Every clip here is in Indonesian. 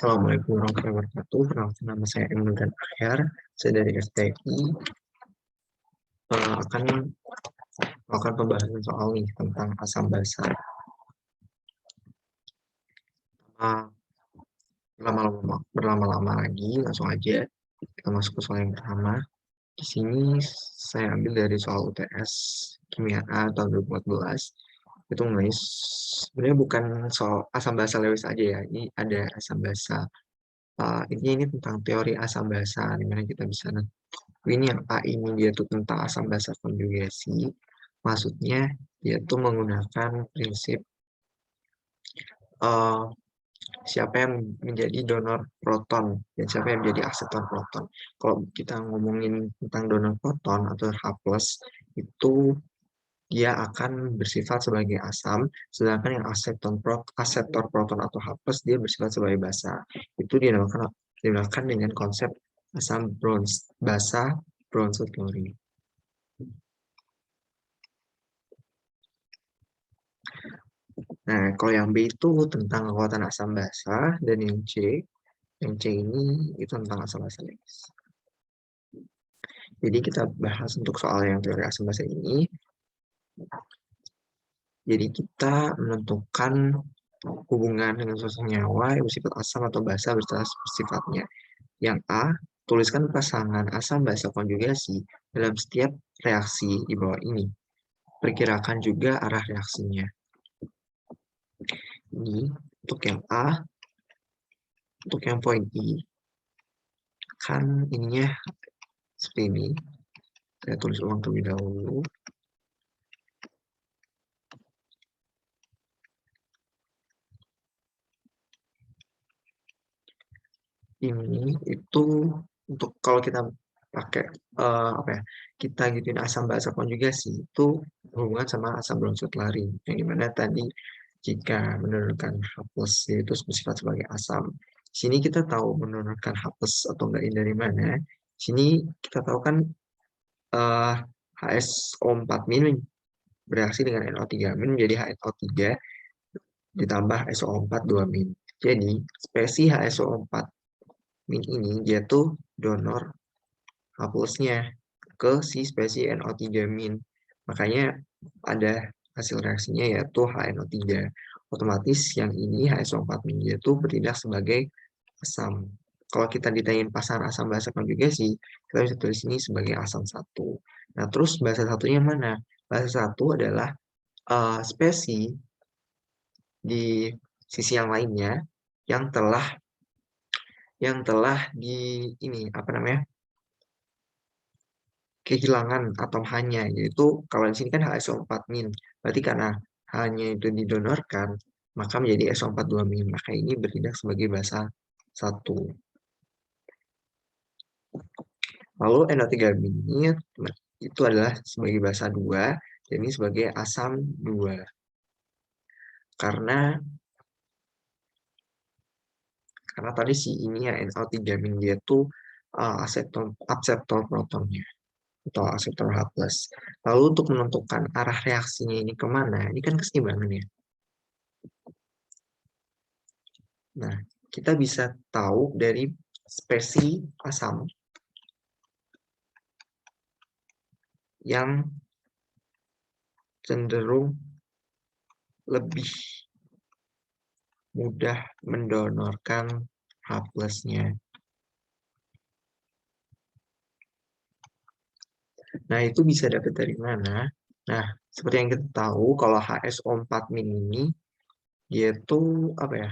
Assalamualaikum warahmatullahi wabarakatuh. Perkenalkan, nama saya Emil dan Ahyar. Saya dari STI. Akan melakukan pembahasan soal nih tentang asam basa. Berlama-lama lagi, langsung aja kita masuk ke soal yang pertama. Di sini saya ambil dari soal UTS Kimia A tahun 2014. Itu nulis sebenarnya bukan soal asam basa Lewis aja ya. Ini ada asam basa. Ini tentang teori asam basa, dimana kita bisa ini yang A ini dia tuh tentang asam basa konjugasi. Maksudnya dia tuh menggunakan prinsip uh, siapa yang menjadi donor proton dan siapa yang menjadi akseptor proton. Kalau kita ngomongin tentang donor proton atau H+, itu dia akan bersifat sebagai asam, sedangkan yang akseptor proton atau H+, dia bersifat sebagai basa. Itu dinamakan dengan konsep asam basa bronze chloride. Nah, kalau yang B itu tentang kekuatan asam basa, dan yang C ini itu tentang asam basa Lewis. Jadi kita bahas untuk soal yang teori asam basa ini. Jadi kita menentukan hubungan dengan suatu senyawa yang bersifat asam atau basa bersifatnya. Yang A, tuliskan pasangan asam basa konjugasi dalam setiap reaksi di bawah ini. Perkirakan juga arah reaksinya. Ini untuk yang A. Untuk yang poin I, kan ininya seperti ini. Saya tulis ulang terlebih dahulu. Ini itu untuk kalau kita pakai apa ya, kita gituin asam basa konjugasi itu berhubungan sama asam bronchochlorine, yang dimana tadi jika menurunkan H+ itu bersifat sebagai asam. Sini kita tahu menurunkan H+ atau enggak ini dari mana. Sini kita tahu kan HSO4- bereaksi dengan NO3- menjadi HNO3 ditambah SO4 2-. Jadi spesi HSO4- ini dia tuh donor H+-nya ke si spesi NO3-. Makanya ada hasil reaksinya yaitu HNO3. Otomatis yang ini HSO4- dia tuh bertindak sebagai asam. Kalau kita ditanyain pasangan asam basa konjugasi, kita bisa tulis ini sebagai asam 1. Nah, terus basa satunya mana? Basa 1 adalah spesi di sisi yang lainnya yang telah di ini apa namanya? Kehilangan atom H-nya, yaitu kalau di sini kan HSO4-. Berarti karena H-nya itu didonorkan, maka menjadi SO4 2-. Maka ini bertindak sebagai basa 1. Lalu NO3- itu adalah sebagai basa 2, dan ini sebagai asam 2. Karena tadi si ini ya NO3- dia tuh akseptor protonnya atau akseptor H+. Lalu untuk menentukan arah reaksinya ini kemana, ini kan keseimbangan ya. Nah, kita bisa tahu dari spesi asam yang cenderung lebih mudah mendonorkan H+-nya. Nah, itu bisa dapat dari mana? Nah, seperti yang kita tahu, kalau HSO4- ini, dia tuh apa ya?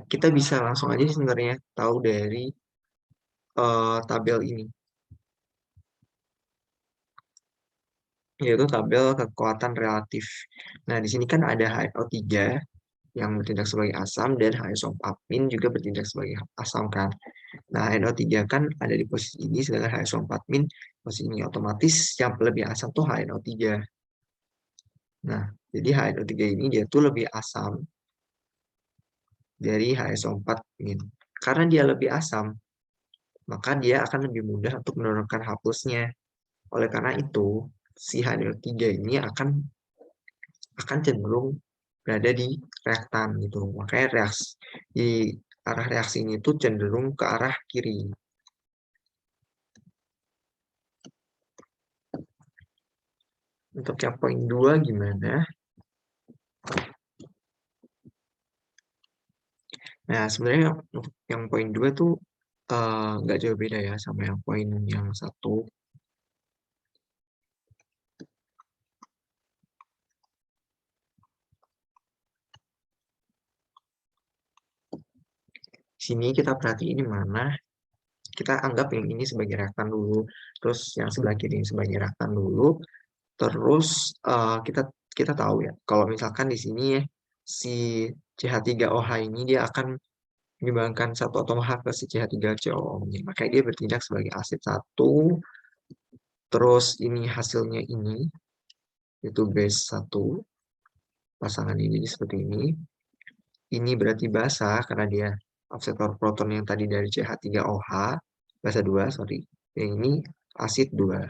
Kita bisa langsung aja sebenarnya tahu dari tabel ini, yaitu tabel kekuatan relatif. Nah, di sini kan ada HNO3 yang bertindak sebagai asam dan HSO4- juga bertindak sebagai asam kan. Nah, NO3 kan ada di posisi ini, sedangkan HSO4- posisi ini, otomatis yang lebih asam tuh HNO3. Nah, jadi HNO3 ini dia tuh lebih asam dari HSO4-. Karena dia lebih asam, maka dia akan lebih mudah untuk menurunkan H+-nya. Oleh karena itu, si HNO3 ini akan cenderung berada di reaktan gitu. Makanya di arah reaksi ini tuh cenderung ke arah kiri. Untuk yang poin 2 gimana? Nah, sebenarnya untuk yang poin 2 tuh nggak jauh beda ya sama yang poin yang satu. Sini kita perhatiin di mana kita anggap yang ini sebagai reaktan dulu, terus yang sebelah kiri ini sebagai reaktan dulu, terus kita kita tahu ya kalau misalkan di sini ya si CH3OH ini dia akan menyumbangkan satu atom H ke si CH3COO-nya. Makanya dia bertindak sebagai asid satu, terus ini hasilnya ini, itu base satu, pasangan ini seperti ini. Ini berarti basa karena dia aksetor proton yang tadi dari CH3OH, basa 2, sorry. Yang ini asid 2.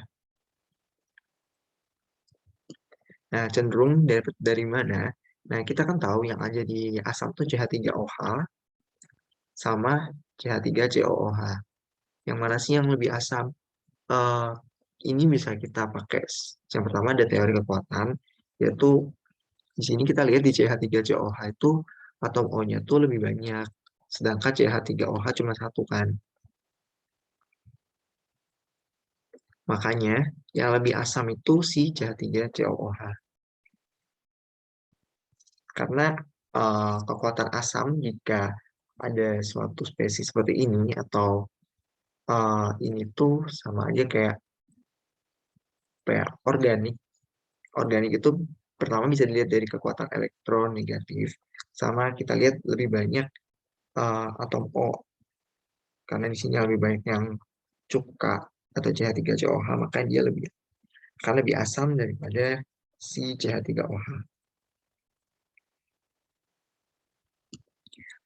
Nah, cenderung dari mana? Nah, kita kan tahu yang ada di asam tuh CH3OH sama CH3COOH. Yang mana sih yang lebih asam? eh, ini bisa kita pakai. Yang pertama ada teori kekuatan, yaitu di sini kita lihat di CH3COH itu atom O-nya tuh lebih banyak, sedangkan CH3OH cuma satu kan. Makanya yang lebih asam itu si CH3COOH. Karena kekuatan asam jika ada suatu spesies seperti ini atau ini tuh sama aja kayak apa ya, organik. Organik itu pertama bisa dilihat dari kekuatan elektron negatif, sama kita lihat lebih banyak atom O, karena di sini lebih banyak yang cuka atau CH3COH, maka dia lebih asam daripada si CH3OH.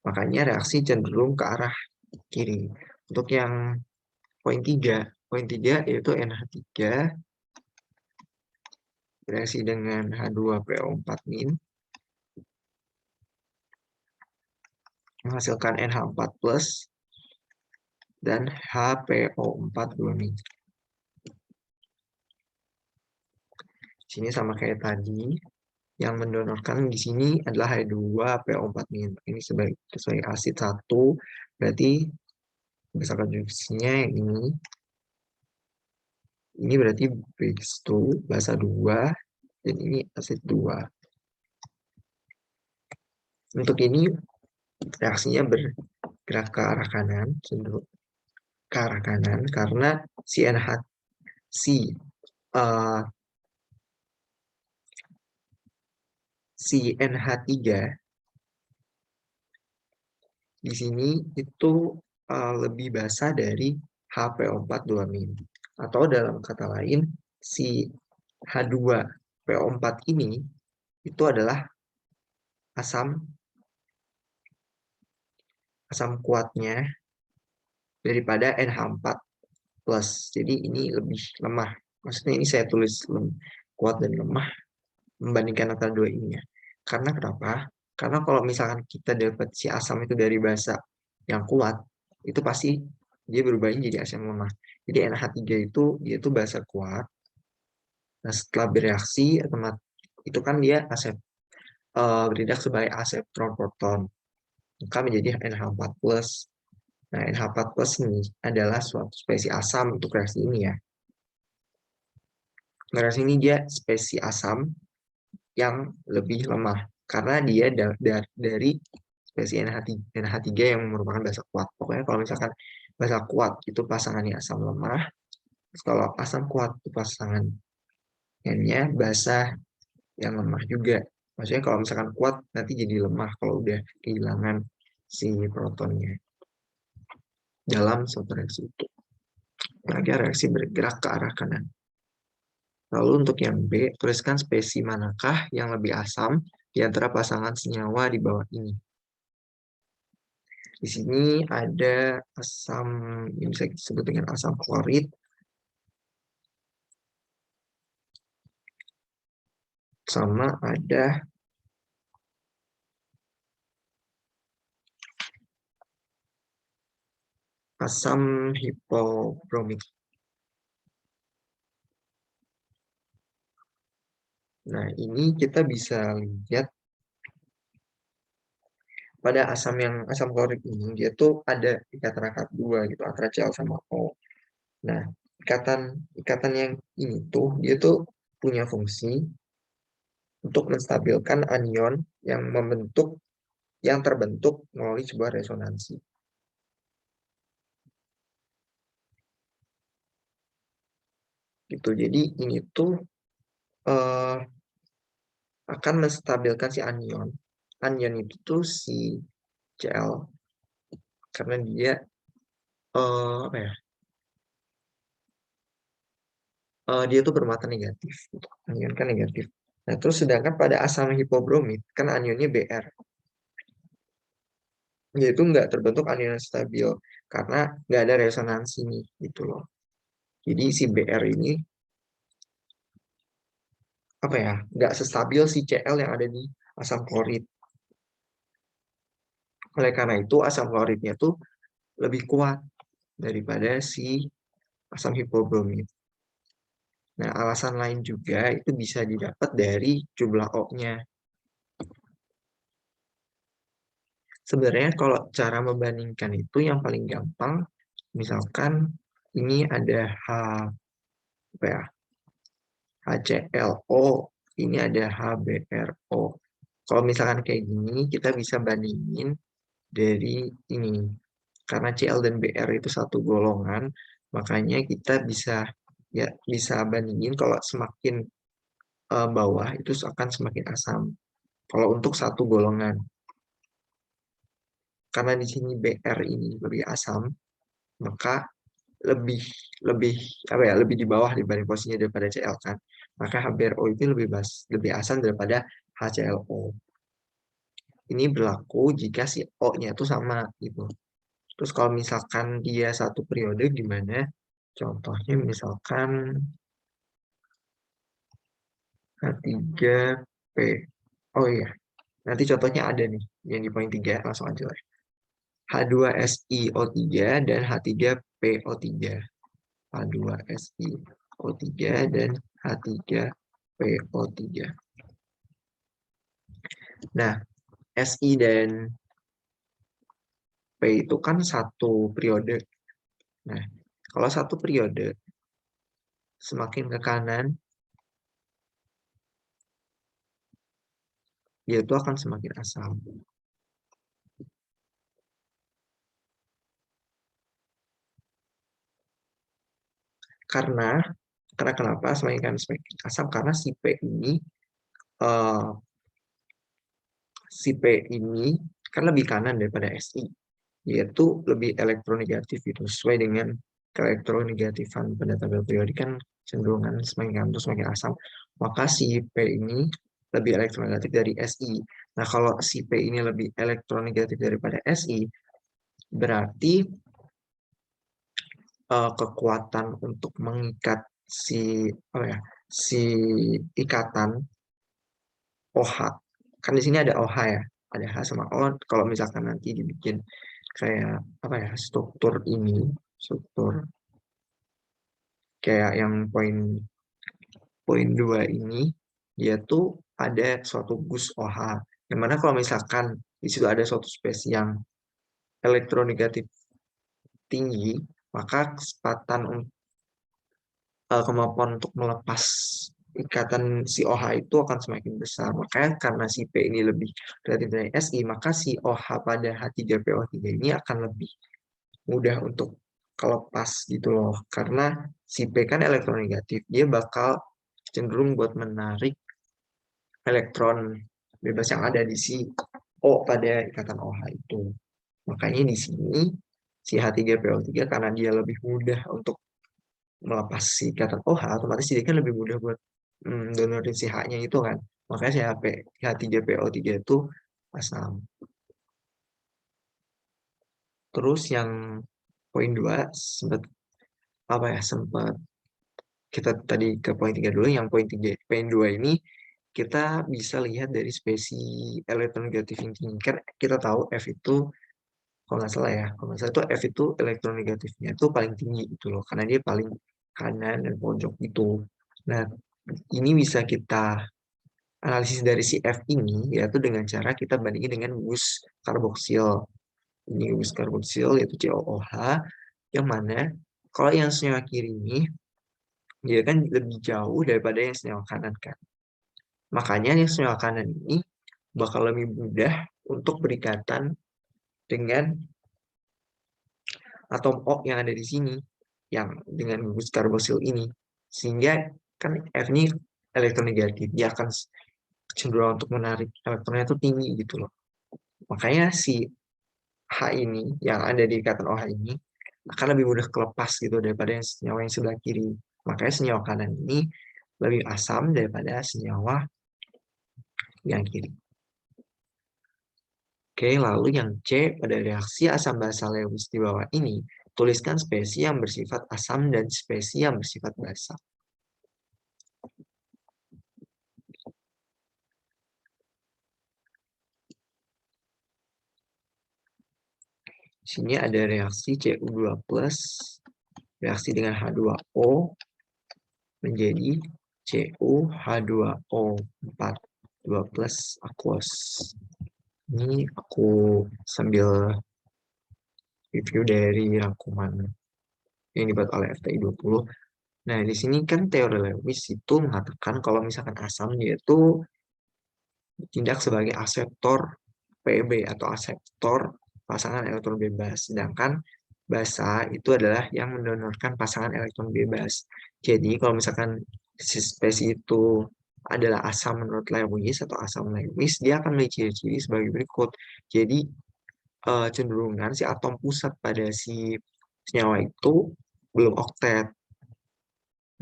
Makanya reaksi cenderung ke arah kiri. Untuk yang poin 3 yaitu NH3 bereaksi dengan H2PO4- menghasilkan NH4 plus dan HPO4 2-. Sini sama kayak tadi, yang mendonorkan di sini adalah H2PO4-. Ini sebagai asid satu, berarti berdasarkan jurusinya yang ini berarti base 2, basa 2, dan ini asid 2. Untuk ini reaksinya bergerak ke arah kanan, cenderung ke arah kanan karena si NH si eh, si NH3 di sini itu lebih basa dari HPO4- atau dalam kata lain si H2PO4 ini itu adalah asam asam kuatnya daripada NH4 plus. Jadi ini lebih lemah. Maksudnya ini saya tulis kuat dan lemah membandingkan antara dua ini ya. Karena kenapa? Karena kalau misalkan kita dapat si asam itu dari basa yang kuat, itu pasti dia berubahnya jadi asam lemah. Jadi NH3 itu dia itu basa kuat. Nah, setelah bereaksi itu kan dia bertindak sebagai aseptron proton, maka menjadi NH4 plus. Nah, NH4 plus ini adalah suatu spesies asam untuk reaksi ini ya. Nah, reaksi ini dia spesies asam yang lebih lemah karena dia dari spesies NH3 yang merupakan basa kuat. Pokoknya kalau misalkan basa kuat itu pasangannya asam lemah, kalau asam kuat itu pasangannya basa yang lemah juga. Maksudnya kalau misalkan kuat nanti jadi lemah kalau udah kehilangan si protonnya dalam suatu reaksi itu. Maka reaksi bergerak ke arah kanan. Lalu untuk yang B, tuliskan spesies manakah yang lebih asam di antara pasangan senyawa di bawah ini. Di sini ada asam yang bisa disebut dengan asam klorid, sama ada asam hipobromik. Nah, ini kita bisa lihat pada asam klorik ini, dia tuh ada ikatan rangkap dua gitu antara Cl sama O. Nah, ikatan ikatan yang ini tuh dia tuh punya fungsi untuk menstabilkan anion yang terbentuk melalui sebuah resonansi. Gitu. Jadi ini tuh eh, akan menstabilkan si anion. Anion itu tuh si Cl karena dia apa ya? Dia tuh bermata negatif. Gitu. Anion kan negatif. Nah, terus sedangkan pada asam hipobromit kan anionnya Br. Yaitu nggak terbentuk anion yang stabil karena nggak ada resonansi nih gitu loh. Jadi si Br ini apa ya nggak sestabil si Cl yang ada di asam klorid. Oleh karena itu asam kloridnya tuh lebih kuat daripada si asam hipobromit. Nah, alasan lain juga itu bisa didapat dari jumlah O-nya. Sebenarnya kalau cara membandingkan itu yang paling gampang, misalkan ini ada apa ya, HClO, ini ada HBrO. Kalau misalkan kayak gini, kita bisa bandingin dari ini. Karena Cl dan Br itu satu golongan, makanya kita bisa bandingin kalau semakin bawah itu akan semakin asam. Kalau untuk satu golongan, karena di sini Br ini lebih asam, maka lebih lebih apa ya lebih di bawah dibanding posisinya daripada Cl kan. Maka HBrO itu lebih asam daripada HClO. Ini berlaku jika si O-nya itu sama gitu. Terus kalau misalkan dia satu periode gimana? Contohnya misalkan H3P. Oh iya, nanti contohnya ada nih yang di poin 3 langsung aja lah. H2SiO3 dan H3PO3. H2SiO3 dan H3PO3. Nah, Si dan P itu kan satu periode. Nah, kalau satu periode semakin ke kanan, dia itu akan semakin asam. Karena karena kenapa semakin asam? Karena eh, si P ini kan lebih kanan daripada Si. Yaitu lebih elektronegatif gitu. Sesuai dengan keelektronegatifan pada tabel periodik kan cenderungan semakin kanan itu semakin asam. Maka si P ini lebih elektronegatif dari Si. Nah, kalau si P ini lebih elektronegatif daripada Si, berarti kekuatan untuk mengikat apa ya, si ikatan OH. Kan di sini ada OH ya, ada H sama O. Kalau misalkan nanti dibikin kayak apa ya, struktur kayak yang poin poin 2 ini, dia tuh ada suatu gus OH. Yang mana kalau misalkan di situ ada suatu spesies yang elektronegatif tinggi, maka kemampuan untuk melepas ikatan si OH itu akan semakin besar. Makanya karena si P ini lebih relatif dari Si, maka si OH pada H3PO3 ini akan lebih mudah untuk kelepas gitu loh. Karena si P kan elektronegatif, dia bakal cenderung buat menarik elektron bebas yang ada di si O pada ikatan OH itu. Makanya di sini si H3PO3 karena dia lebih mudah untuk melepas si ikatan OH, otomatis dia kan lebih mudah buat donorin si H-nya itu kan. Makanya si H3PO3 itu asam. Terus yang poin 2 sempat apa ya sempat kita tadi ke poin 3 dulu, yang poin 2 ini kita bisa lihat dari spesies elektronegatif yang tinggi. Kan kita tahu F itu Kalau nggak salah ya, kalau nggak salah itu F itu elektronegatifnya itu paling tinggi gitu loh, karena dia paling kanan dan pojok gitu. Nah, ini bisa kita analisis dari si F ini, yaitu dengan cara kita bandingin dengan gus karboksil. Ini gus karboksil yaitu COOH, yang mana kalau yang senyawa kiri ini, dia kan lebih jauh daripada yang senyawa kanan kan. Makanya yang senyawa kanan ini bakal lebih mudah untuk berikatan dengan atom O yang ada di sini, yang dengan gugus karbosil ini. Sehingga kan F ini elektronegatif, dia akan cenderung untuk menarik elektronnya itu tinggi gitu loh. Makanya si H ini, yang ada di ikatan OH ini, akan lebih mudah kelepas gitu daripada yang senyawa yang sebelah kiri. Makanya senyawa kanan ini lebih asam daripada senyawa yang kiri. Oke, lalu yang C, pada reaksi asam basa Lewis di bawah ini, tuliskan spesies yang bersifat asam dan spesies yang bersifat basa. Di sini ada reaksi Cu2+, reaksi dengan H2O menjadi CuH2O4, 2+ aquos. Ini aku sambil review dari rangkuman yang dibuat oleh FTI 20. Nah, di sini kan teori Lewis itu mengatakan kalau misalkan asam dia itu bertindak sebagai aseptor PB atau aseptor pasangan elektron bebas. Sedangkan basa itu adalah yang mendonorkan pasangan elektron bebas. Jadi kalau misalkan si spesies itu adalah asam menurut Lewis atau asam Lewis, dia akan memiliki ciri-ciri sebagai berikut. Jadi cenderungan si atom pusat pada si senyawa itu belum oktet.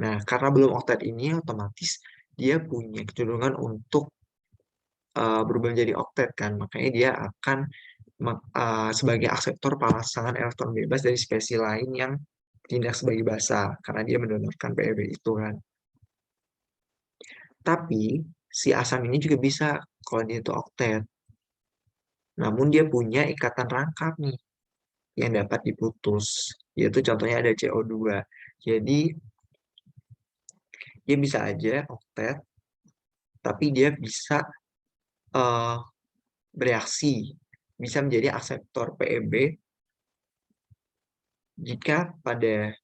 Nah, karena belum oktet ini otomatis dia punya kecenderungan untuk berubah menjadi oktet kan. Makanya dia akan sebagai akseptor pasangan elektron bebas dari spesies lain yang tindak sebagai basa karena dia mendonorkan PEB itu kan. Tapi si asam ini juga bisa kalau dia itu oktet. Namun dia punya ikatan rangkap nih yang dapat diputus. Yaitu contohnya ada CO2. Jadi dia bisa aja oktet, tapi dia bisa eh, bereaksi, bisa menjadi akseptor PEB jika pada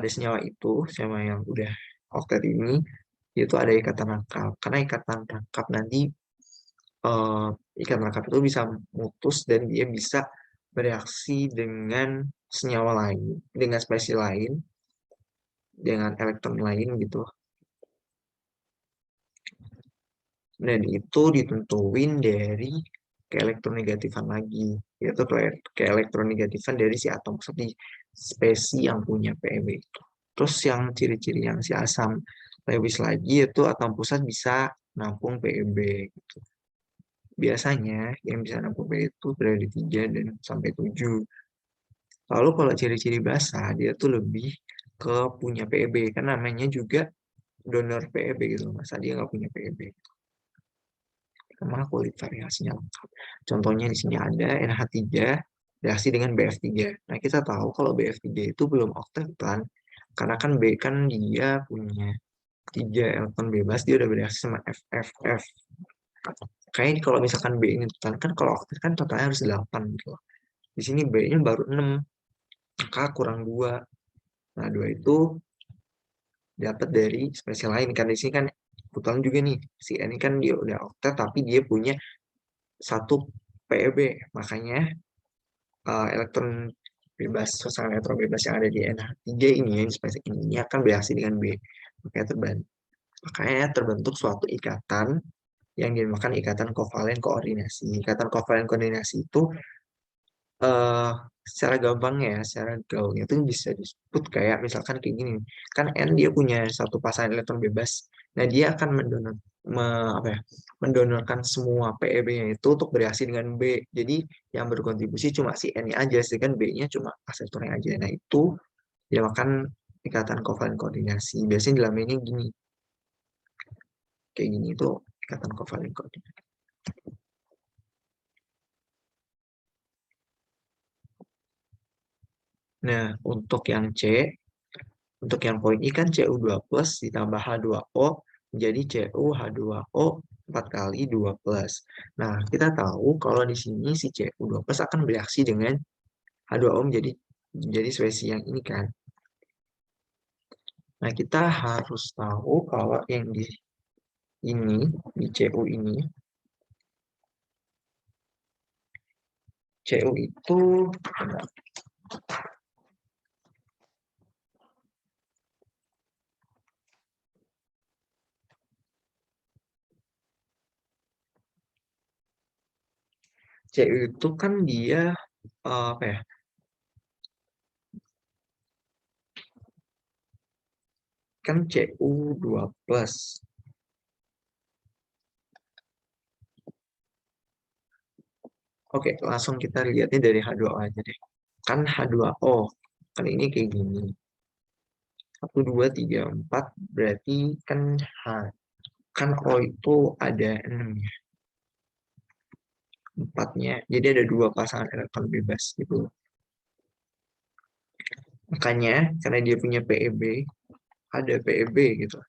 senyawa itu, senyawa yang udah oktet ini, itu ada ikatan rangkap. Karena ikatan rangkap nanti, eh, ikatan rangkap itu bisa mutus dan dia bisa bereaksi dengan senyawa lain, dengan spesies lain, dengan elektron lain gitu. Dan itu ditentuin dari keelektronegatifan lagi, yaitu keelektronegatifan dari si atom seperti spesies yang punya PEB itu. Terus yang ciri-ciri yang si asam Lewis lagi itu atom pusat bisa nampung PEB gitu. Biasanya yang bisa nampung PEB itu berada di 3 dan sampai 7. Lalu kalau ciri-ciri basa dia tuh lebih ke punya PEB kan namanya juga donor PEB gitu. Masa dia nggak punya PEB. Karena kulit variasinya lengkap. Contohnya di sini ada NH3 reaksi dengan BF3. Nah, kita tahu kalau BF3 itu belum oktet kan, karena kan B kan dia punya 3 elektron bebas, dia udah bereaksi sama FFF. Kayaknya kalau misalkan B ini total, kan kalau oktet kan totalnya harus 8 gitu. Di sini B-nya baru 6, maka kurang 2. Nah, 2 itu dapat dari spesial lain. Kan di sini kan kebetulan juga nih, si N ini kan dia udah oktet, tapi dia punya satu PEB. Makanya elektron bebas, pasangan elektron bebas yang ada di NH3 ini, yang spesies ini akan bereaksi dengan B. Makanya terbentuk suatu ikatan yang dinamakan ikatan kovalen koordinasi. Ikatan kovalen koordinasi itu eh secara gampang ya, secara gaulnya itu bisa disebut kayak misalkan kayak gini. Kan N dia punya satu pasangan elektron bebas. Nah, dia akan apa ya, mendonorkan semua PEB-nya itu untuk bereaksi dengan B. Jadi yang berkontribusi cuma si N-nya aja, sedangkan B-nya cuma aseptornya aja. Nah, itu dinamakan ikatan kovalen koordinasi. Biasanya dilamainnya gini, kayak gini itu ikatan kovalen koordinasi. Nah, untuk yang poin I kan Cu2 plus ditambah H2O menjadi CuH2O 4 kali 2 plus. Nah, kita tahu kalau di sini si Cu2 plus akan bereaksi dengan H2O menjadi spesies yang ini kan. Nah, kita harus tahu kalau yang di ini, di Cu ini, Cu itu Cu itu kan dia apa ya? Kan Cu2 plus. Oke, langsung kita lihatnya dari H2O aja deh. Kan H2O, kan ini kayak gini. 1, 2, 3, 4, berarti kan H. Kan O itu ada 6 ya, 4-nya. Jadi ada 2 pasangan elektron bebas gitu. Makanya, karena dia punya PEB, ada PEB gitu.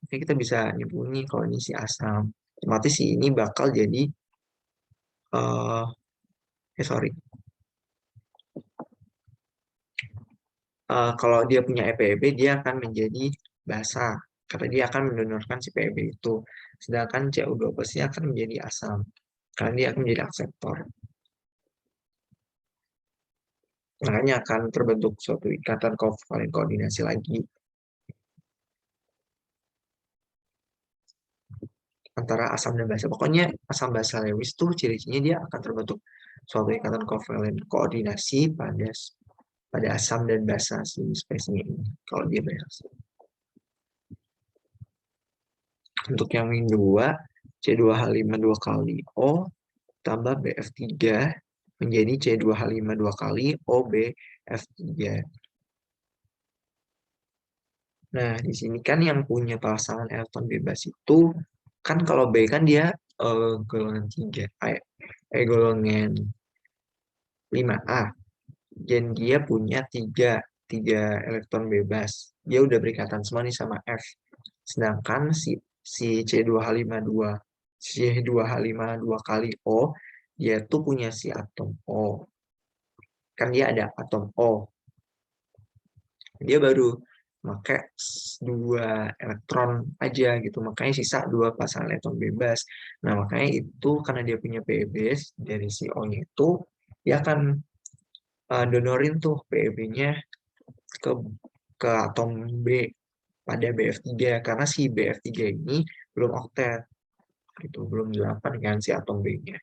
Jadi kita bisa nyimpulin nih kalau ini si asam. Otomatis si ini bakal jadi, eh sorry, kalau dia punya EPEB dia akan menjadi basa karena dia akan mendonorkan si PEB itu. Sedangkan Cu2 plusnya akan menjadi asam karena dia akan menjadi akseptor. Makanya akan terbentuk suatu ikatan kovalen koordinasi lagi antara asam dan basa. Pokoknya asam basa Lewis tuh ciri-cirinya dia akan terbentuk suatu ikatan kovalen koordinasi pada asam dan basa si spesiesnya ini kalau dia bereaksi. Untuk yang kedua, C2H5 2 kali O tambah BF3 menjadi C2H5 2 kali OBF3. Nah, di sini kan yang punya pasangan elektron bebas itu, kan kalau B kan dia golongan 3, golongan 5A. Dan dia punya 3 elektron bebas. Dia udah berikatan semua nih sama F. Sedangkan si C2H52 C2H52 kali O, dia tuh punya si atom O. Kan dia ada atom O. Dia baru pakai 2 elektron aja gitu. Makanya sisa 2 pasangan elektron bebas. Nah, makanya itu karena dia punya PEB dari si O-nya itu, dia akan donorin tuh PEB-nya ke atom B pada BF3 karena si BF3 ini belum oktet gitu, belum 8 kan si atom B-nya.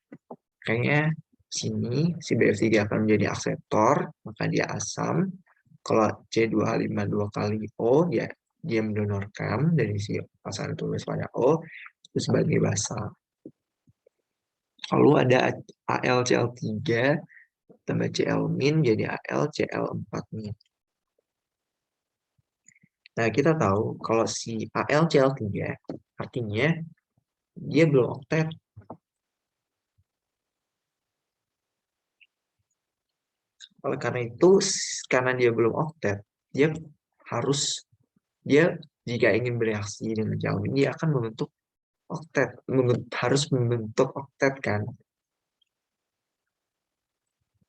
Kayaknya sini si BF3 akan menjadi akseptor, maka dia asam. Kalau C2H5 2 kali O, dia mendonorkan dari si pasangan tulis pada O itu sebagai basa. Lalu ada AlCl3 tambah Cl- jadi AlCl4-. Nah, kita tahu kalau si AlCl3 artinya dia belum oktet. Oleh karena itu, karena dia belum oktet, dia harus dia jika ingin bereaksi dengan Kelvin, dia akan membentuk oktet, harus membentuk oktet kan.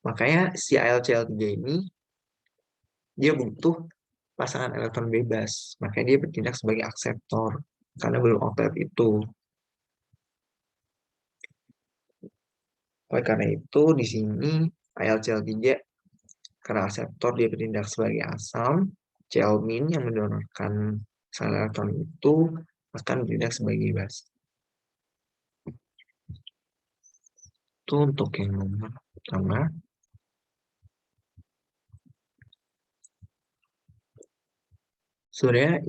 Makanya si AlCl3 ini dia butuh pasangan elektron bebas. Makanya dia bertindak sebagai akseptor karena belum oktet itu. Oleh karena itu di sini AlCl3 karena akseptor dia bertindak sebagai asam, Cl- yang mendonorkan pasangan elektron itu akan bertindak sebagai basa. Itu untuk yang nomor pertama. Sebenarnya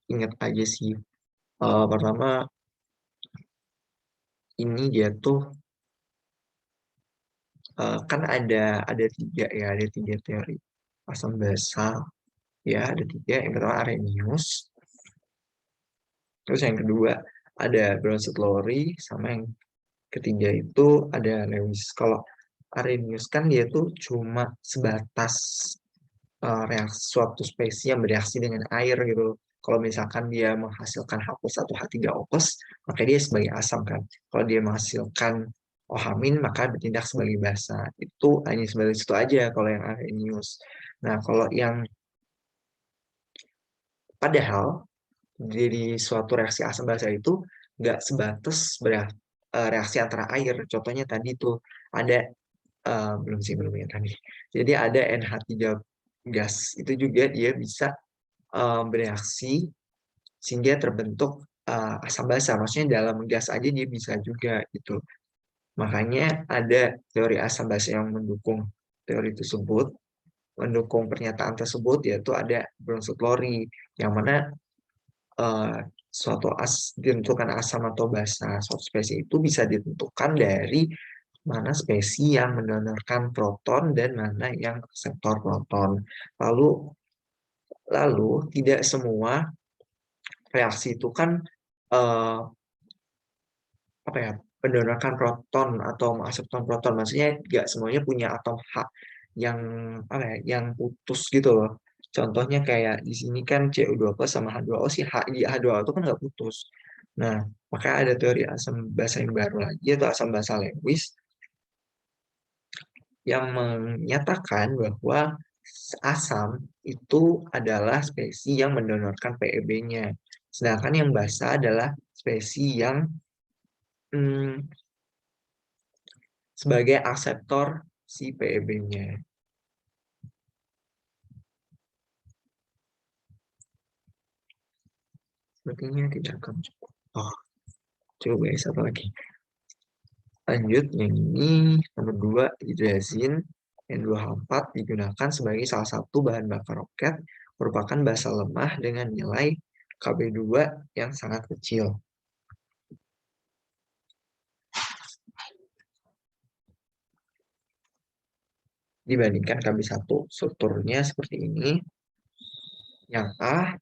ingat aja sih. Pertama ini dia tuh kan ada 3 ya, ada 3 teori asam basa ya, ada 3. Yang pertama Arrhenius, terus yang kedua ada Bronsted-Lowry, sama yang ketiga itu ada Lewis. Kalau Arrhenius kan dia tuh cuma sebatas suatu spesies yang bereaksi dengan air gitu. Kalau misalkan dia menghasilkan H+1H3O+, maka dia sebagai asam kan. Kalau dia menghasilkan OH-, maka bertindak sebagai basa. Itu hanya sebagai itu aja kalau yang arrhenius. Nah, kalau yang padahal jadi suatu reaksi asam basa itu nggak sebatas reaksi antara air. Contohnya tadi tuh ada belum ya tadi. Jadi ada NH3 gas itu juga dia bisa bereaksi sehingga terbentuk asam basa. Maksudnya dalam gas aja dia bisa juga gitu. Makanya ada teori asam basa yang mendukung teori tersebut, mendukung pernyataan tersebut, yaitu ada Brownstedt-Lowry yang mana eh, ditentukan asam atau basa suatu spesies itu bisa ditentukan dari mana spesies yang mendonorkan proton dan mana yang reseptor proton. Lalu lalu tidak semua reaksi itu kan eh, apa ya, mendonorkan proton atau mengakseptor proton. Maksudnya nggak semuanya punya atom H yang apa ya, yang putus gitu loh. Contohnya kayak di sini kan Cu2+ sama H2O, si H2O itu kan nggak putus. Nah, maka ada teori asam basa yang baru lagi, yaitu asam basa Lewis, yang menyatakan bahwa asam itu adalah spesies yang mendonorkan PEB-nya. Sedangkan yang basa adalah spesies yang hmm, sebagai akseptor si PEB-nya. Sepertinya tidak akan cukup. Oh, coba ya satu lagi. Lanjut, yang ini nomor 2, hidrazin N2H4 digunakan sebagai salah satu bahan bakar roket, merupakan basa lemah dengan nilai Kb2 yang sangat kecil. Dibandingkan Kb1, strukturnya seperti ini. Yang A,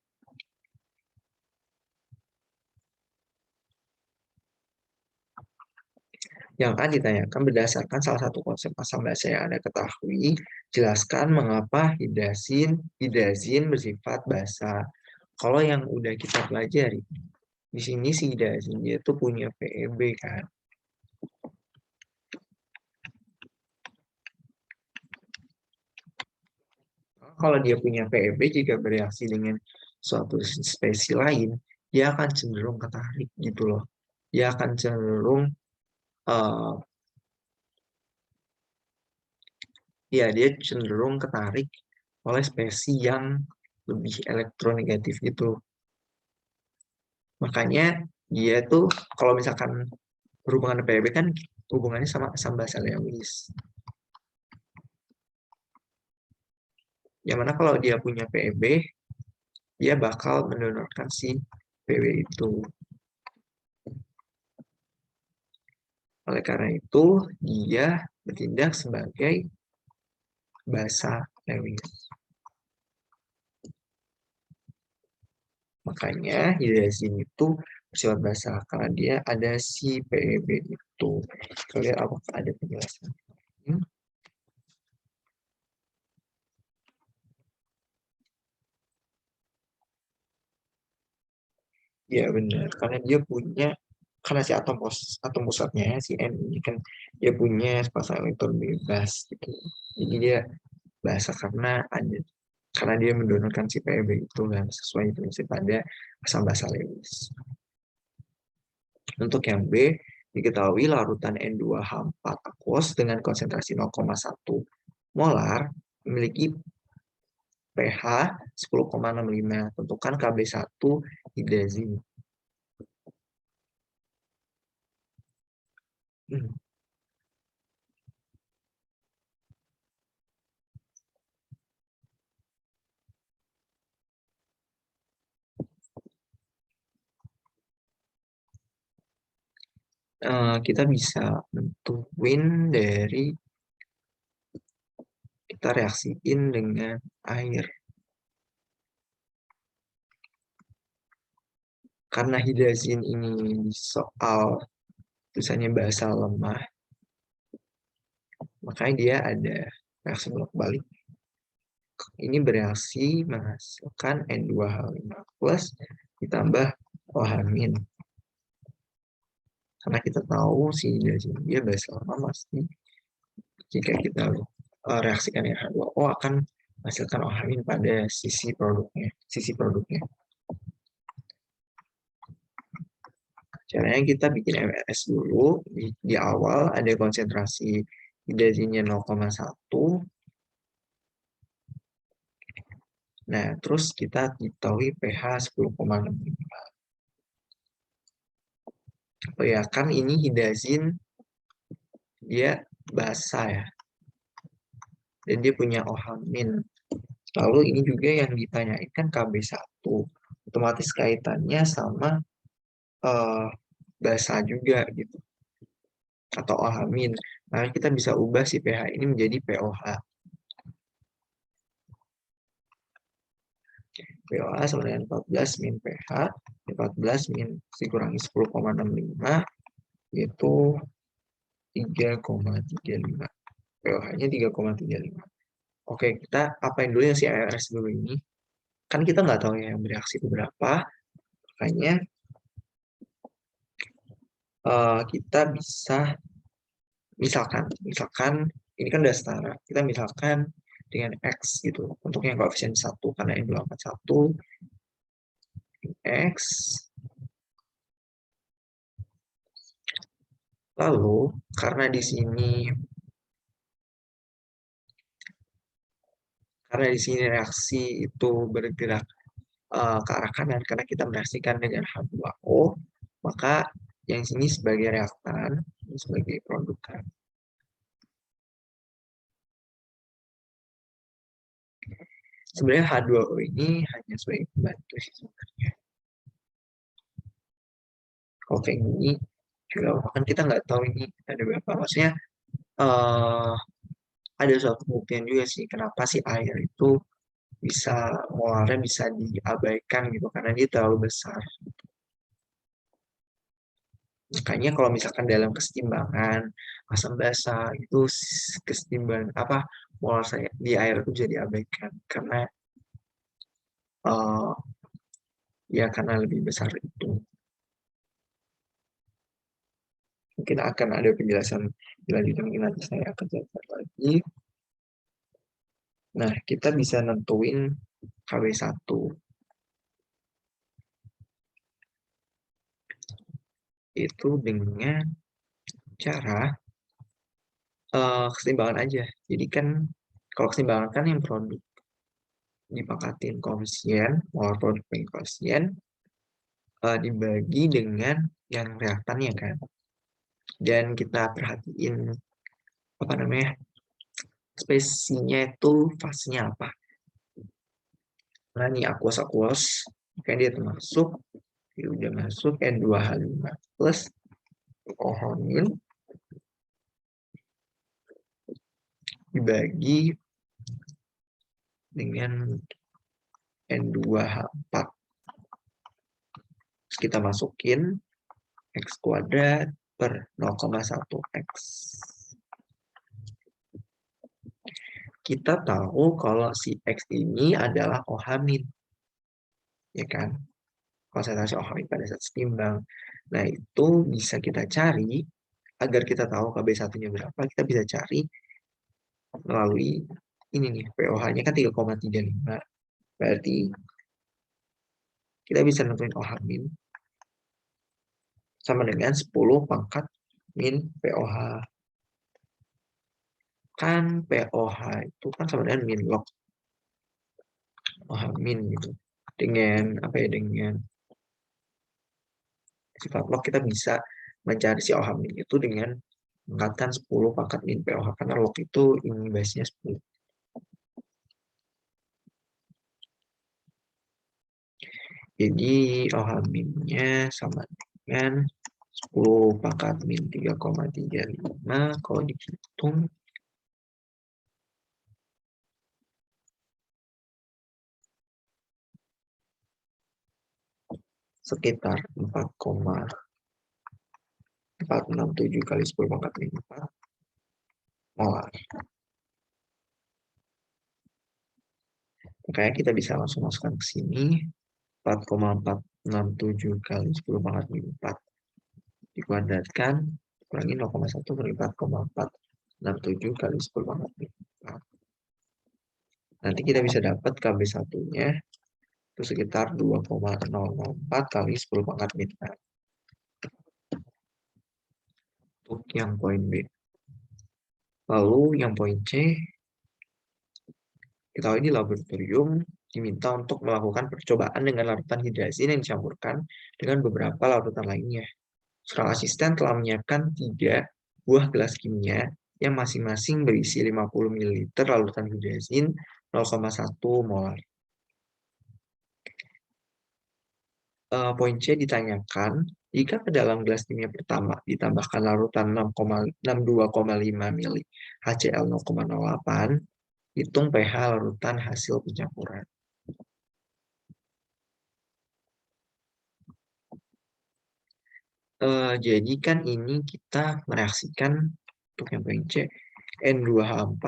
ditanyakan berdasarkan salah satu konsep asam basa yang Anda ketahui, jelaskan mengapa hidrazin bersifat basa. Kalau yang udah kita pelajari, di sini si hidrazin dia tuh punya PEB kan. Kalau dia punya PEB jika bereaksi dengan suatu spesies lain, dia akan cenderung ketarik gitu loh. Dia akan cenderung uh, dia cenderung ketarik oleh spesies yang lebih elektronegatif gitu. Makanya dia tuh kalau misalkan berhubungan dengan PEB kan hubungannya sama asam basa Lewis. Yang mana kalau dia punya PEB, dia bakal mendonorkan si PEB itu. Oleh karena itu, dia bertindak sebagai basa Lewis. Makanya hidrazin itu bersifat basa karena dia ada si PEB itu. Kita lihat apakah ada penjelasan. Ya benar, karena dia punya, karena si atom pusatnya si N ini kan dia punya sepasang elektron bebas gitu. Jadi dia basa karena dia mendonorkan si PEB itu kan sesuai prinsip pada asam basa Lewis. Untuk yang B, diketahui larutan N2H4 aqueous dengan konsentrasi 0,1 molar memiliki pH 10,65. Tentukan Kb1 hidrazin. Hmm. Kita bisa nentuin dari kita reaksiin dengan air. Karena hidrazin ini di soal tulisannya basa lemah, makanya dia ada reaksi bolak-balik. ini bereaksi menghasilkan N2H5 plus ditambah OH-. Karena kita tahu si dia base lama pasti jika kita reaksikan dengan H2O akan menghasilkan OH- pada sisi produknya. Caranya kita bikin MRS dulu. Di awal ada konsentrasi hidrazinnya 0,1. Nah, terus kita ketahui pH 10,65. Oh ya, kan ini hidrazin dia basah ya. Dan dia punya OH-. Lalu ini juga yang ditanyain kan KB1. Otomatis kaitannya sama basah juga gitu. Atau OH-. Nah, kita bisa ubah si pH ini menjadi POH. POH sama dengan 14 min pH. 14 min dikurangi 10,65 yaitu 3,35. POH-nya 3,35. Oke, kita apain dulu ya si ARS dulu ini. Kan kita nggak tahu ya yang bereaksi itu berapa. Makanya kita bisa misalkan ini kan udah setara. Kita misalkan dengan X gitu. Untuk yang koefisien 1 karena N241 X. Lalu karena di sini reaksi itu bergerak ke arah kanan karena kita mereaksikan dengan H2O, maka yang sini sebagai reaktan, sebagai produkan. Sebenarnya H2O ini hanya sebagai pembantu sih sebenarnya. Kalau kayak gini juga kan kita nggak tahu ini ada berapa. Maksudnya ada suatu pembuktian juga sih kenapa sih air itu bisa molarnya bisa diabaikan gitu karena dia terlalu besar. Makanya kalau misalkan dalam kesetimbangan asam basa itu kesetimbangan apa molar saya di air itu jadi abaikan karena uh, ya karena lebih besar itu. Mungkin akan ada penjelasan lanjutan mungkin nanti saya akan jelaskan lagi. Nah, kita bisa nentuin KW1 itu dengan cara keseimbangan aja. Jadi kan kalau keseimbangan kan yang produk dipangkatin koefisien, molar produk koefisien dibagi dengan yang reaktannya kan. Dan kita perhatiin apa namanya spesinya itu fasenya apa. Nah ini aqueous, kan dia termasuk, dia udah masuk N2H5 plus OH- dibagi dengan N2H4. Terus kita masukin X kuadrat per 0,1 X. Kita tahu kalau si X ini adalah OH-. Ya kan? Konsentrasi OH pada saat setimbang. Nah, itu bisa kita cari, agar kita tahu KB1-nya berapa, kita bisa cari melalui ini nih, POH-nya kan 3,35. Berarti kita bisa nentuin OH- sama dengan 10 pangkat min POH. Kan POH itu kan sama dengan min log OH- gitu. Dengan apa ya, dengan sifat log kita bisa mencari si OH- itu dengan angkatan 10 pangkat min POH karena log itu ini base-nya 10. Jadi OH-nya sama dengan 10 pangkat min 3,35 kalau dihitung sekitar 4,467 kali 10 pangkat min 4 molar. Makanya kita bisa langsung masukkan ke sini. 4,467 kali 10 pangkat min 4 dikuadratkan, kurangi 0,1 kali 4,467 kali 10 pangkat min 4. Nanti kita bisa dapat KB1-nya itu sekitar 2,004 kali 10 pangkat min 4. Untuk yang poin B. Lalu yang poin C, kita di laboratorium diminta untuk melakukan percobaan dengan larutan hidrazin yang dicampurkan dengan beberapa larutan lainnya. Seorang asisten telah menyiapkan 3 buah gelas kimia yang masing-masing berisi 50 ml larutan hidrazin 0,1 molar. Poin C ditanyakan, jika ke dalam gelas kimia pertama ditambahkan larutan 62,5 ml HCl 0,08, hitung pH larutan hasil pencampuran. Jadi kan ini kita mereaksikan untuk yang poin C, N2H4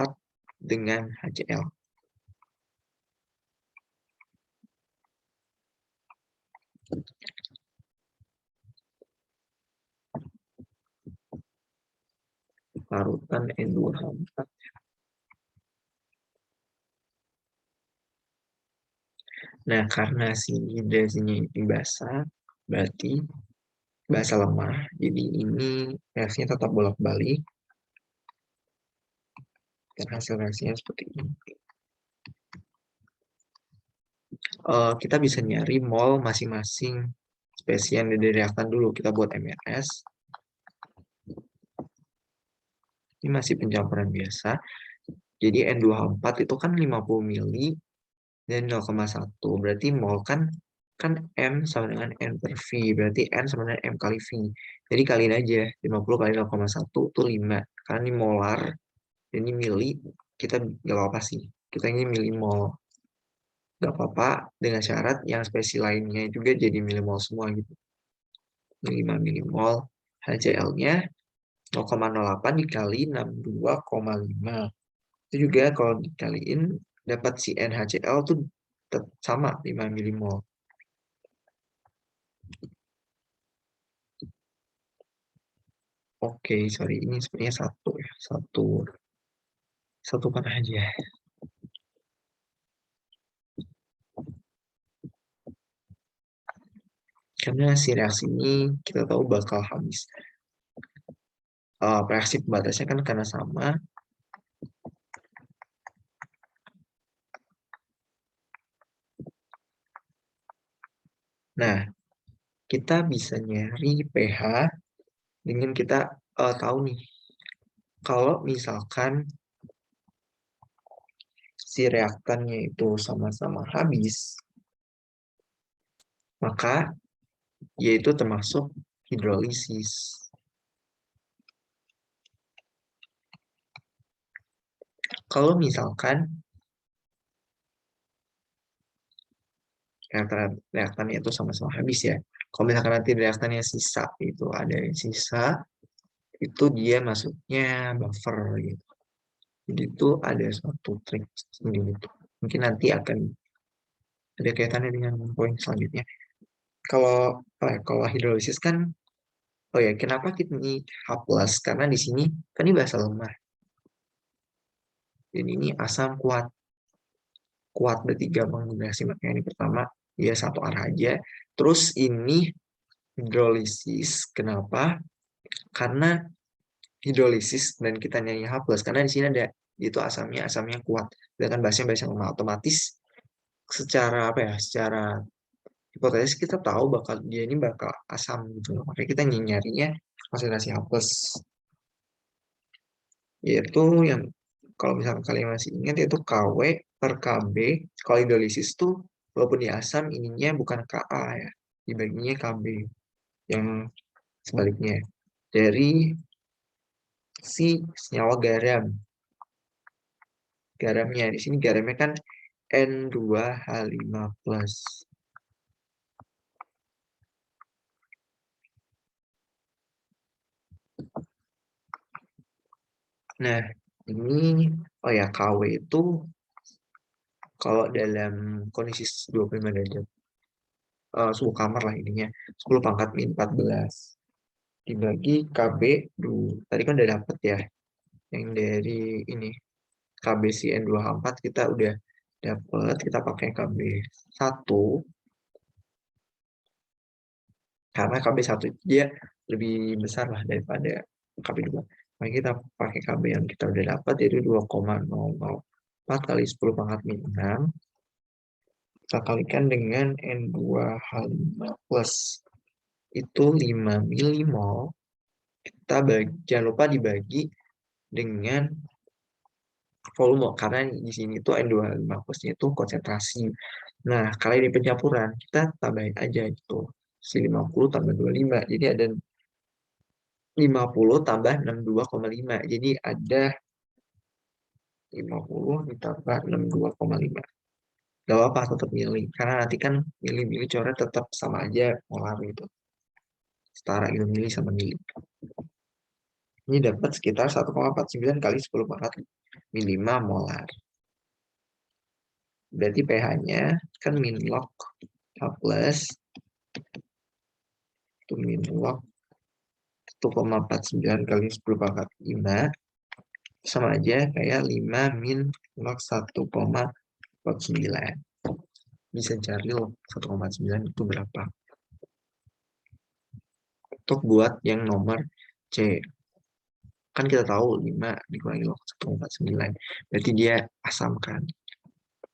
dengan HCl. Larutan N2H4. Nah, karena si hidrasinya ini basah, berarti basah lemah. Jadi ini reaksinya tetap bolak-balik. Dan hasil reaksinya seperti ini. Kita bisa nyari mol masing-masing spesies yang direakan dulu. Kita buat MRS. Ini masih pencampuran biasa. Jadi N2H4 itu kan 50 mili dan 0,1. Berarti mol kan M sama dengan N per V. Berarti N sama dengan M kali V. Jadi kaliin aja. 50 kali 0,1 itu 5. Karena ini molar. Dan ini mili. Kita gak apa-apa sih. Kita ini milimol. Gak apa-apa dengan syarat yang spesies lainnya juga jadi milimol semua gitu. 5 milimol. HCl-nya 0,08 dikali 62,5. Itu juga kalau dikaliin dapat si NaCl tuh sama 5 milimol. Oke, sorry ini sebenarnya satu ya, satu panah aja. Karena si reaksi ini kita tahu bakal habis. Reaksi pembatasnya kan karena sama. Nah, kita bisa nyari pH dengan kita tahu nih, kalau misalkan si reaktannya itu sama-sama habis, maka yaitu termasuk hidrolisis. Kalau misalkan reaktannya itu sama-sama habis ya. Kalau misalkan nanti reaktannya sisa itu ada yang sisa, itu dia masuknya buffer gitu. Jadi itu ada suatu trik sendiri itu. Mungkin nanti akan ada kaitannya dengan poin selanjutnya. Kalau hidrolisis kan, oh ya kenapa kita ini H+? Karena di sini kan ini basa lemah. Dan ini asam kuat. Kuat berarti gampang reaksi, makanya ini pertama dia satu arah aja. Terus ini hidrolisis, kenapa? Karena hidrolisis dan kita nyanyi H+, karena di sini ada itu asamnya kuat. Sedangkan basanya basa lemah, otomatis secara apa ya? Secara hipotesis kita tahu bakal dia ini bakal asam gitu loh. Makanya kita nyarinya konsentrasi H+. Yaitu yang kalau misalnya kalian masih ingat yaitu KW per KB. Kalau hidrolisis tuh walaupun di asam ininya bukan Ka ya, dibaginya KB yang sebaliknya dari si senyawa garamnya. Di sini garamnya kan N2H5+. Nah, ini oh ya KW itu Kalau dalam kondisi 25 derajat suhu kamar lah ininya 10 pangkat min 14 dibagi KB dulu. Tadi kan udah dapet ya yang dari ini KBCN24 kita udah dapet, kita pakai KB1 karena KB1 dia lebih besar lah daripada KB2. Nah, kita pakai KB yang kita udah dapat yaitu 2,004 kali 10 pangkat min 6 kita kalikan dengan N2H5 plus itu 5 milimol. Kita jangan lupa dibagi dengan volume karena di sini tuh N2H5 plusnya itu konsentrasi. Nah, kali di pencampuran kita tambahin aja gitu. Si 50 tambah 25. Jadi ada 50 tambah 62,5. Jadi ada 50 ditambah 62,5. Gak apa-apa tetap milih. Karena nanti kan milih-milih coret tetap sama aja molar gitu. Setara gitu milih sama milih. Ini dapat sekitar 1,49 kali 10 pangkat min 5 molar. Berarti pH-nya kan min log H plus itu min log 1,49 kali 10 pangkat 5 sama aja kayak 5 min log 1,49. Bisa cari log 1,9 itu berapa. Untuk buat yang nomor C. Kan kita tahu 5 dikurangi log 1,49. Berarti dia asam kan.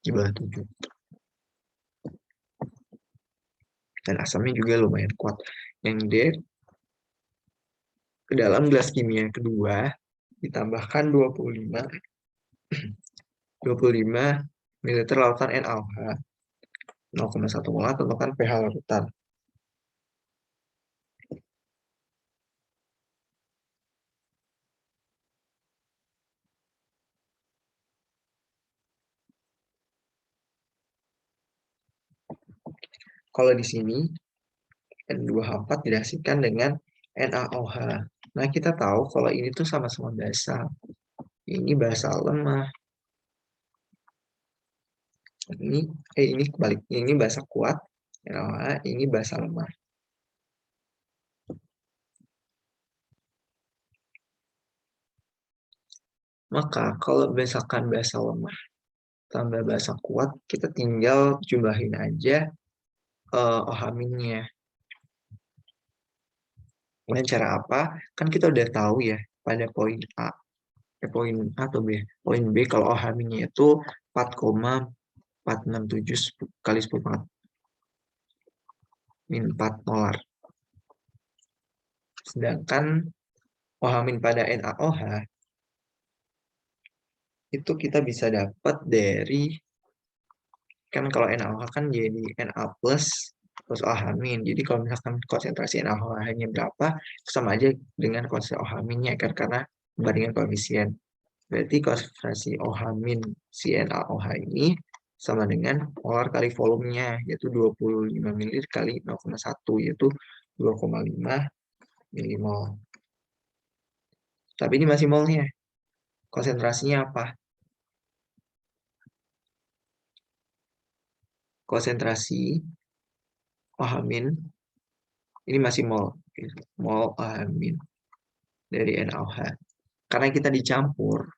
Di bawah 7. Dan asamnya juga lumayan kuat. Yang D ke dalam gelas kimia kedua ditambahkan 25 ml lautan NaOH 0,1 mol tentukan pH larutan. Kalau di sini N2H4 direaksikan dengan NaOH. Nah, kita tahu kalau ini tuh sama-sama basa. Ini basa lemah. Ini kebalik. Ini basa kuat. NaOH, ini basa lemah. Maka kalau misalkan basa lemah tambah basa kuat, kita tinggal jumlahin aja OH-nya. Dengan cara apa? Kan kita udah tahu ya pada poin A. Poin A atau B? Poin B kalau OH-nya itu 4,467 kali 10 pangkat min 4 molar. Sedangkan OH- pada NaOH itu kita bisa dapat dari kan kalau NaOH kan jadi Na plus terus OH-. Jadi kalau misalkan konsentrasi NaOH-nya berapa, sama aja dengan konsentrasi OH-nya kan karena membandingkan koefisien. Berarti konsentrasi OH- si NaOH ini sama dengan molar kali volumenya, yaitu 25 ml kali 0,1, yaitu 2,5 milimol. Tapi ini masih molnya. Konsentrasinya apa? Konsentrasi OH- ini masih mol. Mol OH- dari NaOH. Karena kita dicampur,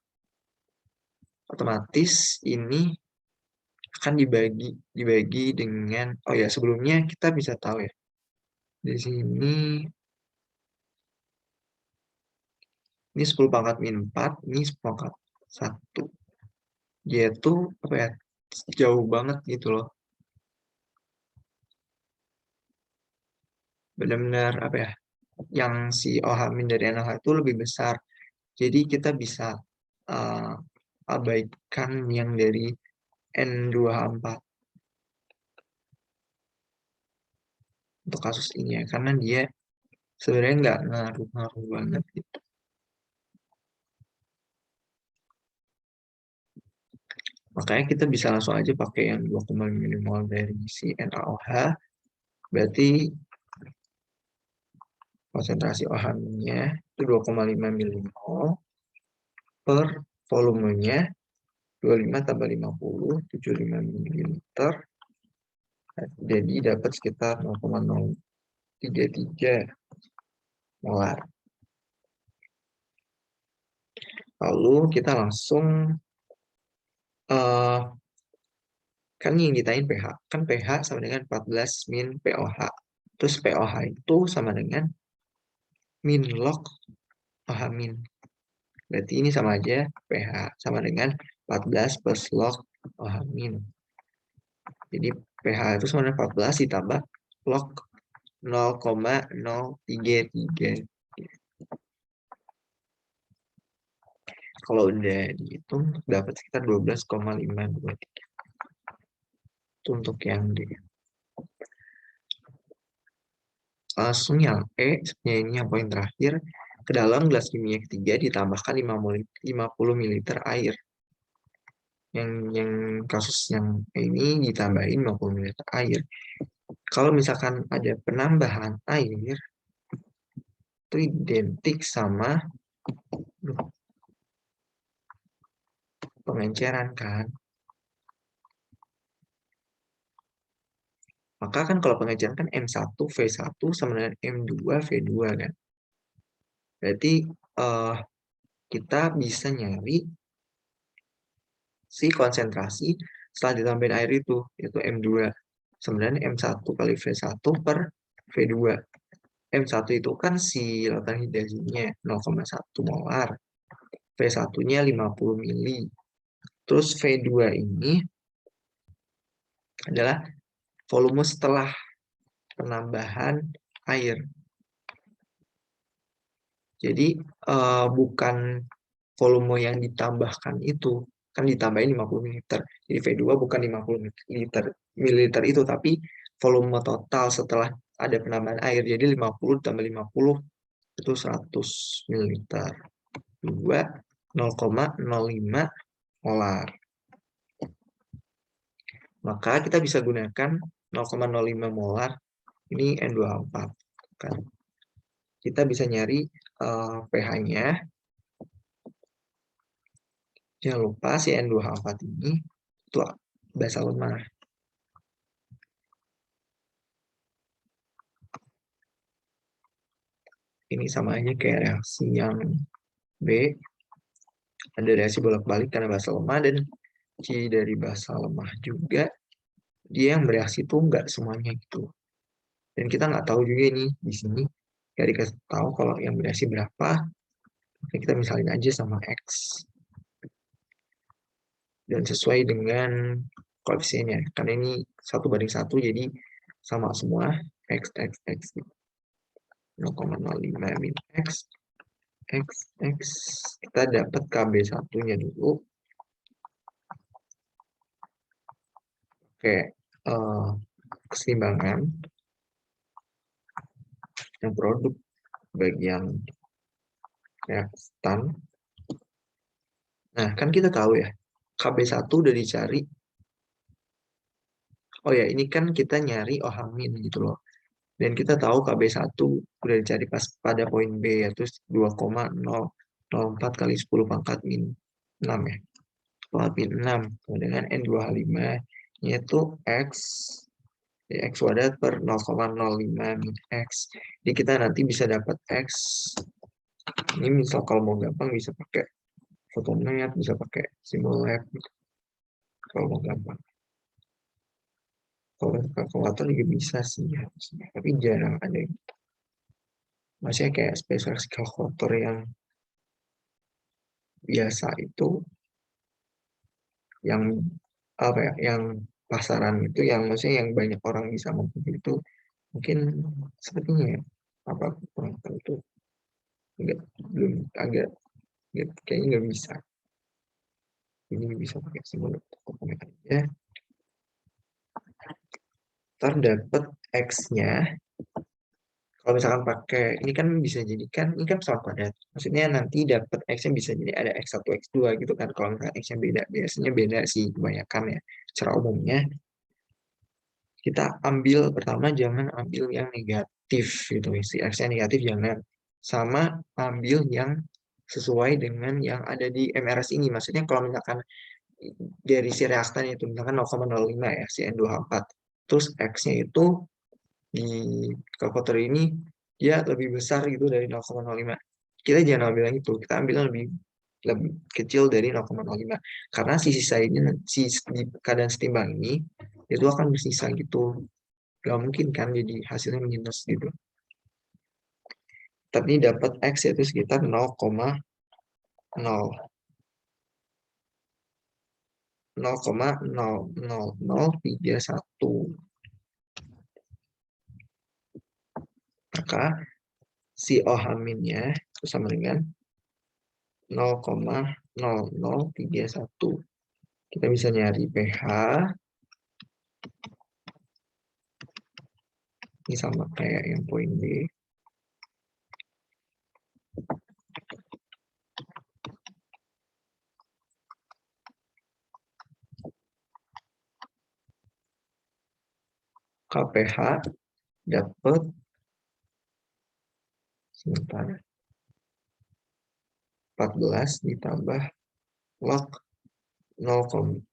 otomatis ini akan dibagi dengan oh ya sebelumnya kita bisa tahu ya di sini ini 10 pangkat min 4 ini 10 pangkat 1 yaitu apa ya jauh banget gitu loh, benar-benar apa ya yang si OH- dari NaOH itu lebih besar, jadi kita bisa uh, abaikan yang dari N2H4 untuk kasus ini ya karena dia sebenarnya nggak ngaruh-ngaruh banget gitu. Makanya kita bisa langsung aja pakai yang 2,5 milimol dari si NaOH. Berarti konsentrasi OH-nya itu 2,5 milimol per volumenya 25 tambah 50, 75 ml. Jadi dapat sekitar 0,033 molar. Lalu kita langsung eh, kan yang ditanyain pH. Kan pH sama dengan 14 min pOH. Terus pOH itu sama dengan min log OH min. Berarti ini sama aja pH sama dengan 14 plus log OH min. Jadi pH itu sama dengan 14 ditambah log 0,033. Kalau udah dihitung dapat sekitar 12,523. Itu untuk yang D. Langsung yang E, sebenarnya ini yang poin terakhir. Ke dalam gelas kimia ketiga ditambahkan 50 ml air. Yang kasus yang ini ditambahin 50 ml air. Kalau misalkan ada penambahan air, itu identik sama pengenceran kan. Maka kan kalau pengenceran kan M1V1 sama dengan M2V2 kan. Berarti eh, kita bisa nyari si konsentrasi setelah ditambahin air itu, yaitu M2. Sebenarnya M1 kali V1 per V2. M1 itu kan si lautan hidrazinnya 0,1 molar. V1-nya 50 mili. Terus V2 ini adalah volume setelah penambahan air. Jadi bukan volume yang ditambahkan itu, kan ditambahin 50 ml. Jadi V2 bukan 50 ml itu, tapi volume total setelah ada penambahan air. Jadi 50 tambah 50 itu 100 ml. 2 0,05 molar. Maka kita bisa gunakan 0,05 molar ini N24 kan. Kita bisa nyari pH-nya. Jangan lupa si N2H4 ini itu basa lemah. Ini sama aja kayak reaksi yang B. Ada reaksi bolak-balik karena basa lemah, dan ciri dari basa lemah juga dia yang bereaksi itu nggak semuanya gitu. Dan kita nggak tahu juga ini di sini nggak dikasih tahu kalau yang bereaksi berapa. Oke, kita misalin aja sama X. Dan sesuai dengan koefisiennya. Karena ini 1:1, jadi sama semua. X, X, X. 0,05 min X. X, X. Kita dapat KB1-nya dulu. Oke. Keseimbangan. Yang produk bagian reaktan. Nah, kan kita tahu ya, KB1 udah dicari. Oh ya, ini kan kita nyari OH min gitu loh. Dan kita tahu KB1 udah dicari pas pada poin B, yaitu 2,004 kali 10 pangkat min 6 ya. Pangkat min 6. Dengan N2H5, yaitu X. X wadah per 0,05 min X. Jadi kita nanti bisa dapat X. Ini misal kalau mau gampang bisa pakai photomath, bisa pakai simbol lab gitu. Kalau mau gampang. Kalau kalkulator juga bisa sih ya, tapi jarang ada yang maksudnya kayak spesifikasi kalkulator yang biasa itu, yang apa ya, yang pasaran itu, yang maksudnya yang banyak orang bisa membeli itu, mungkin sepertinya ya, apa kurang tahu itu enggak, belum agak kayaknya nggak bisa. Ini bisa pakai simbol komponen aja. Ntar dapat X-nya. Kalau misalkan pakai, ini kan bisa jadikan, ini kan pesawat padat. Maksudnya nanti dapat X-nya bisa jadi ada X1, X2 gitu kan. Kalau misalkan X-nya beda, biasanya beda sih kebanyakan ya. Secara umumnya, kita ambil, pertama jangan ambil yang negatif gitu. Si X-nya negatif jangan. Sama ambil yang sesuai dengan yang ada di MRS ini. Maksudnya kalau misalkan dari si reaktan itu misalkan 0,05 ya si N2H4. Terus X-nya itu di kalkulator ini dia lebih besar gitu dari 0,05. Kita jangan ambil yang itu, kita ambil yang lebih lebih kecil dari 0,05. Karena si sisa ini di keadaan setimbang ini itu akan bersisa gitu. Gak mungkin kan jadi hasilnya minus gitu. Tapi dapat X yaitu sekitar 0,00031. Maka si OH-nya itu sama dengan 0,0031. Kita bisa nyari pH. Ini sama kayak yang poin B. KPH dapat sebentar 14 ditambah log 0,0031.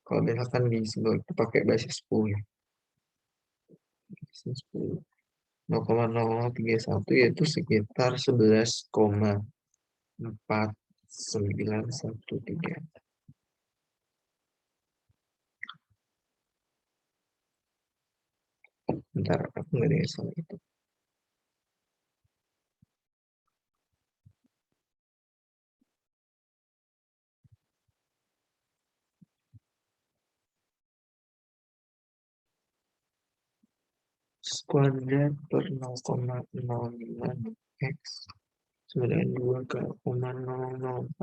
Kalau misalkan di sebelah itu pakai basis 10 ya. Basis 10. 0,0031 yaitu sekitar 11,4913. Bentar, aku nggak ada yang salah itu. Kuadrat per 0,05 X sama dengan 2 ke 0,004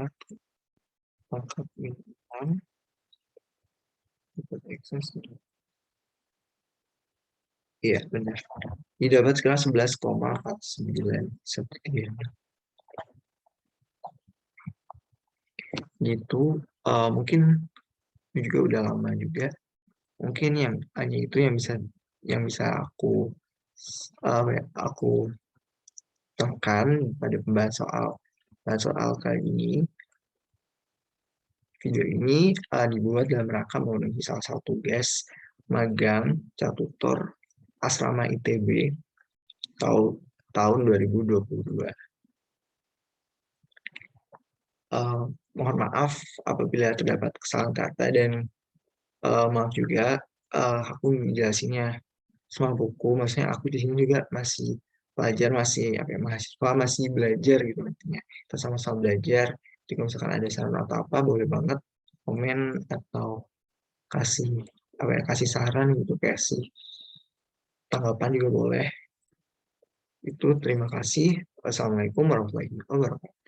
pangkat min 6 dapat X. Iya, benar. Didapat sekarang 11,4913. Gitu. Mungkin juga udah lama juga. Mungkin yang hanya itu yang bisa aku tekan pada pembahasan soal kali ini. Video ini dibuat dalam rangka memenuhi salah satu tugas magang Catutor Asrama ITB tahun 2022. Mohon maaf apabila terdapat kesalahan kata dan maaf juga aku menjelasinnya semampuku. Maksudnya aku di sini juga masih pelajar, masih apa ya, mahasiswa, masih belajar gitu intinya. Kita sama-sama belajar. Jadi kalau misalkan ada saran atau apa, boleh banget komen atau kasih kasih saran gitu, kasih tanggapan juga boleh. Itu terima kasih. Wassalamualaikum warahmatullahi wabarakatuh.